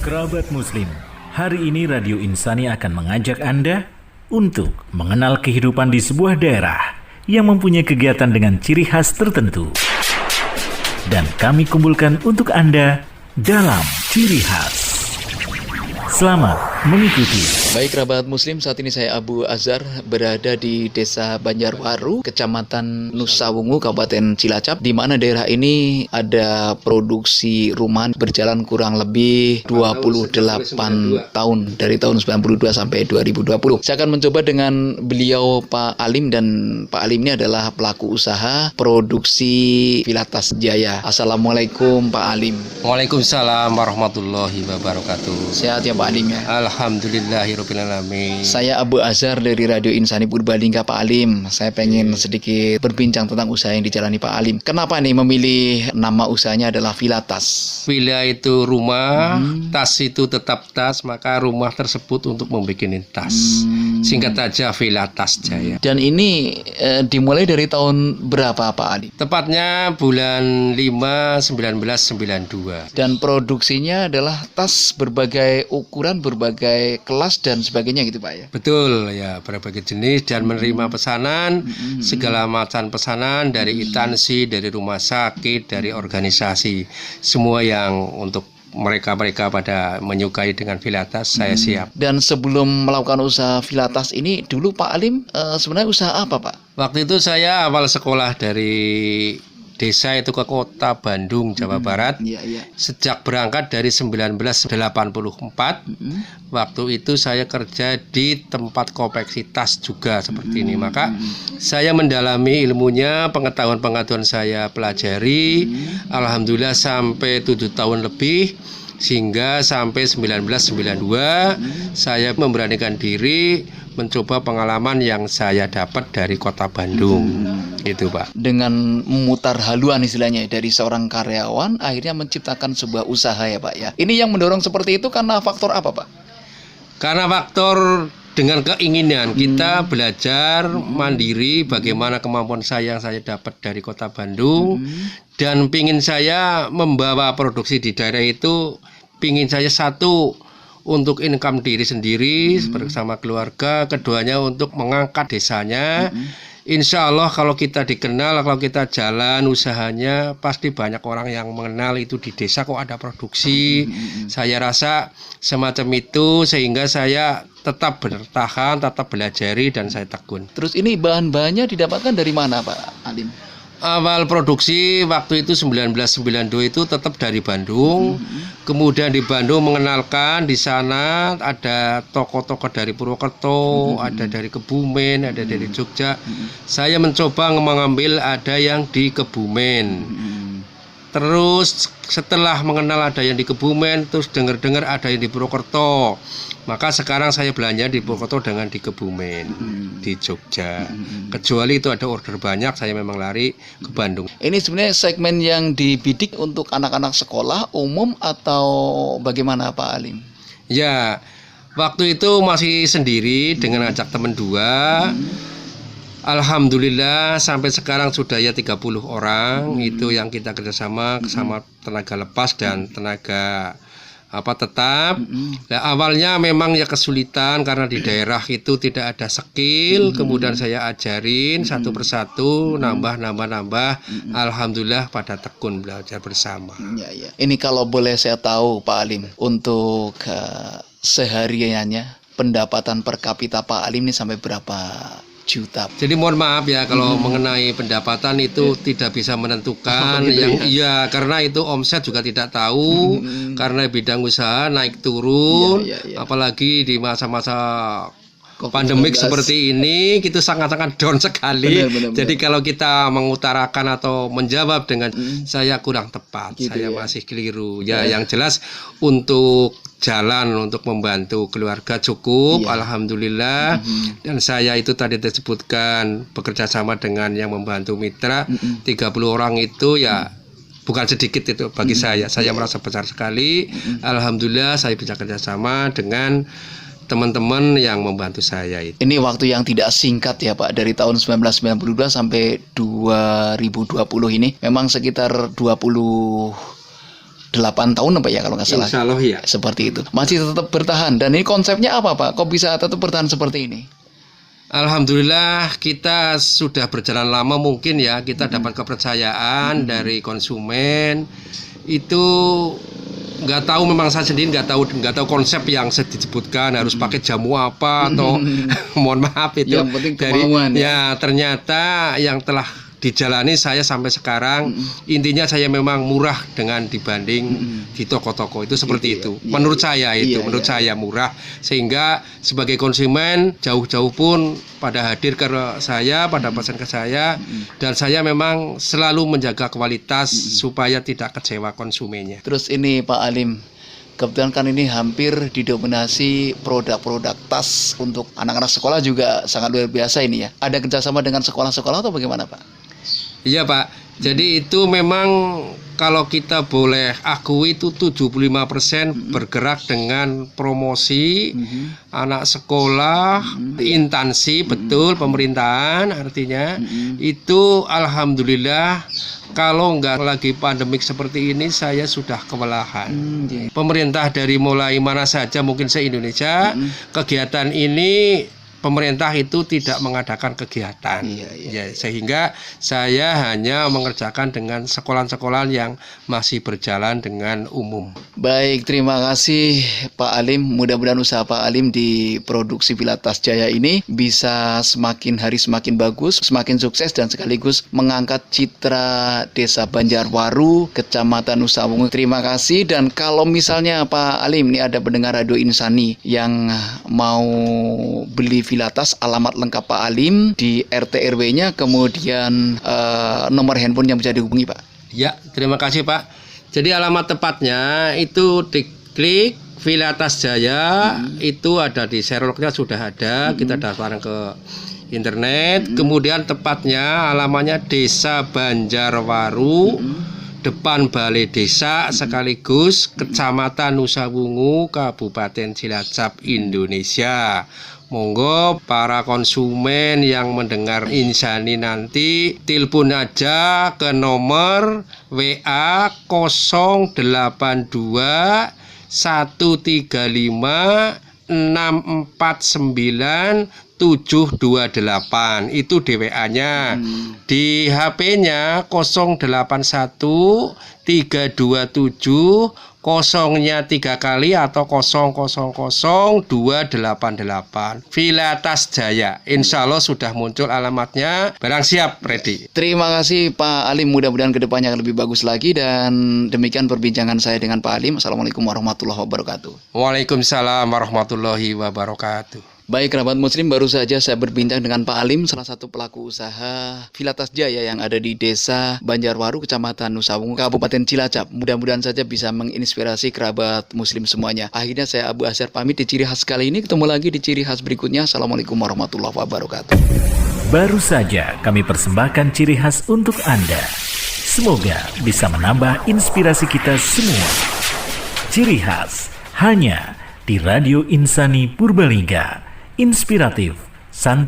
Kerabat Muslim, hari ini Radio Insani akan mengajak Anda untuk mengenal kehidupan di sebuah daerah yang mempunyai kegiatan dengan ciri khas tertentu. Dan kami kumpulkan untuk Anda dalam Ciri Khas. Selamat mengikuti. Baik kerabat Muslim, saat ini saya Abu Azhar berada di Desa Banjarwaru, Kecamatan Nusa Wungu, Kabupaten Cilacap, di mana daerah ini ada produksi rumahan berjalan kurang lebih 28 tahun, dari tahun 92 sampai 2020. Saya akan mencoba dengan beliau Pak Alim, dan Pak Alim ini adalah pelaku usaha produksi Pilatas Jaya. Assalamualaikum Pak Alim. Waalaikumsalam warahmatullahi wabarakatuh. Sehat ya Pak Alim ya? Alhamdulillahirrahmanirrahim. Saya Abu Azhar dari Radio Insani Purbalingga, Pak Alim. Saya pengen sedikit berbincang tentang usaha yang dijalani Pak Alim. Kenapa nih memilih nama usahanya adalah Vilatas? Villa itu rumah, tas itu tetap tas, maka rumah tersebut untuk membuat tas. Singkat saja Vilatas Jaya. Dan ini dimulai dari tahun berapa Pak Alim? Tepatnya bulan 5 1992. Dan produksinya adalah tas berbagai ukuran, berbagai kelas dan sebagainya gitu Pak ya? Betul ya, berbagai jenis dan menerima pesanan, segala macam pesanan dari instansi, dari rumah sakit, dari organisasi, semua yang untuk mereka pada menyukai dengan Vilatas, saya siap. Dan sebelum melakukan usaha Vilatas ini, dulu Pak Alim sebenarnya usaha apa Pak? Waktu itu saya awal sekolah dari desa itu ke kota Bandung, Jawa Barat. Sejak berangkat dari 1984, waktu itu saya kerja di tempat konveksi tas juga seperti ini. Maka saya mendalami ilmunya, pengetahuan saya pelajari. Alhamdulillah sampai 7 tahun lebih, sehingga sampai 1992 saya memberanikan diri mencoba pengalaman yang saya dapat dari kota Bandung. Itu Pak. Dengan memutar haluan istilahnya dari seorang karyawan akhirnya menciptakan sebuah usaha ya Pak ya. Ini yang mendorong seperti itu karena faktor apa Pak? Karena faktor dengan keinginan kita belajar mandiri, bagaimana kemampuan saya yang saya dapat dari kota Bandung, dan pingin saya membawa produksi di daerah itu, pingin saya satu untuk income diri sendiri bersama keluarga, keduanya untuk mengangkat desanya. Insya Allah kalau kita dikenal, kalau kita jalan usahanya, pasti banyak orang yang mengenal itu di desa kok ada produksi. Saya rasa semacam itu, sehingga saya tetap bertahan, tetap belajari, dan saya tekun. Terus ini bahan-bahannya didapatkan dari mana Pak Alim? Awal produksi waktu itu 1992 itu tetap dari Bandung. Kemudian di Bandung mengenalkan di sana ada toko-toko dari Purwokerto, ada dari Kebumen, ada dari Jogja. Saya mencoba mengambil ada yang di Kebumen. Terus setelah mengenal ada yang di Kebumen, terus dengar-dengar ada yang di Purwokerto. Maka sekarang saya belanja di Purwokerto dengan di Kebumen, di Jogja. Kecuali itu ada order banyak, saya memang lari ke Bandung. Ini sebenarnya segmen yang dibidik untuk anak-anak sekolah umum atau bagaimana Pak Alim? Ya, waktu itu masih sendiri dengan ajak teman 2. Alhamdulillah sampai sekarang sudah ya 30 orang itu yang kita kerjasama sama tenaga lepas dan tenaga tetap. Nah, awalnya memang ya kesulitan karena di daerah itu tidak ada skill, kemudian saya ajarin satu persatu, nambah. Alhamdulillah pada tekun belajar bersama. Ini kalau boleh saya tahu Pak Alim, untuk sehariannya pendapatan per kapita Pak Alim ini sampai berapa juta? Jadi mohon maaf ya kalau mengenai pendapatan itu tidak bisa menentukan karena itu omset juga tidak tahu, karena bidang usaha naik turun, apalagi di masa-masa pandemik seperti ini itu sangat-sangat down sekali. Jadi kalau kita mengutarakan atau menjawab dengan saya kurang tepat, saya masih keliru. Yang jelas untuk jalan untuk membantu keluarga cukup, alhamdulillah. Dan saya itu tadi disebutkan bekerja sama dengan yang membantu mitra 30 orang itu ya bukan sedikit itu bagi saya merasa besar sekali. Alhamdulillah saya bisa kerjasama dengan teman-teman yang membantu saya itu. Ini waktu yang tidak singkat ya Pak, dari tahun 1992 sampai 2020 ini memang sekitar 20 8 tahun apa ya kalau nggak salah. Insya Allah ya. Seperti itu. Masih tetap bertahan. Dan ini konsepnya apa Pak? Kok bisa tetap bertahan seperti ini? Alhamdulillah kita sudah berjalan lama mungkin ya, kita dapat kepercayaan dari konsumen. Itu nggak tahu, memang saya sendiri nggak tahu konsep yang disebutkan harus pakai jamu apa atau mohon maaf itu yang penting dari kemauan, ya ternyata yang telah dijalani saya sampai sekarang, intinya saya memang murah dengan dibanding di toko-toko itu seperti itu. Menurut saya itu, menurut saya murah, sehingga sebagai konsumen jauh-jauh pun pada hadir ke saya, pada pesan ke saya, dan saya memang selalu menjaga kualitas supaya tidak kecewa konsumennya. Terus ini Pak Alim, kebetulan kan ini hampir didominasi produk-produk tas untuk anak-anak sekolah juga sangat luar biasa ini ya. Ada kerjasama dengan sekolah-sekolah atau bagaimana Pak? Iya Pak, jadi itu memang kalau kita boleh akui itu 75% bergerak dengan promosi anak sekolah, instansi, betul, pemerintahan artinya. Itu alhamdulillah kalau nggak lagi pandemik seperti ini saya sudah kewalahan. Pemerintah dari mulai mana saja mungkin se-Indonesia, kegiatan ini pemerintah itu tidak mengadakan kegiatan, ya, sehingga saya hanya mengerjakan dengan sekolah-sekolah yang masih berjalan dengan umum. Baik, terima kasih Pak Alim. Mudah-mudahan usaha Pak Alim di produksi Pilatas Jaya ini bisa semakin hari semakin bagus, semakin sukses, dan sekaligus mengangkat citra Desa Banjarwaru, Kecamatan Nusawungu. Terima kasih. Dan kalau misalnya Pak Alim, ini ada pendengar Radio Insani yang mau beli Pilatas, alamat lengkap Pak Alim di RT RW-nya, kemudian nomor handphone yang bisa dihubungi Pak. Ya, terima kasih Pak. Jadi alamat tepatnya itu diklik Pilatas Jaya, itu ada di Sherlocknya sudah ada, kita daftar ke internet. Kemudian tepatnya alamatnya Desa Banjarwaru, depan Balai Desa sekaligus Kecamatan Nusawungu, Kabupaten Cilacap, Indonesia. Monggo para konsumen yang mendengar Insani nanti telepon aja ke nomor WA 082 135 649 728, itu DWA-nya. Di HP-nya 081 327 kosongnya 3 kali atau 000288. Pilatas Jaya. Insya Allah sudah muncul alamatnya. Barang siap, ready. Terima kasih Pak Alim. Mudah-mudahan kedepannya akan lebih bagus lagi. Dan demikian perbincangan saya dengan Pak Alim. Assalamualaikum warahmatullahi wabarakatuh. Waalaikumsalam warahmatullahi wabarakatuh. Baik kerabat muslim, baru saja saya berbincang dengan Pak Alim, salah satu pelaku usaha Pilatas Jaya yang ada di Desa Banjarwaru, Kecamatan Nusawungu, Kabupaten Cilacap. Mudah-mudahan saja bisa menginspirasi kerabat muslim semuanya. Akhirnya saya Abu Azhar pamit di ciri khas kali ini. Ketemu lagi di ciri khas berikutnya. Assalamualaikum warahmatullahi wabarakatuh. Baru saja kami persembahkan ciri khas untuk Anda. Semoga bisa menambah inspirasi kita semua. Ciri khas hanya di Radio Insani Purbalingga. Inspiratif, santai.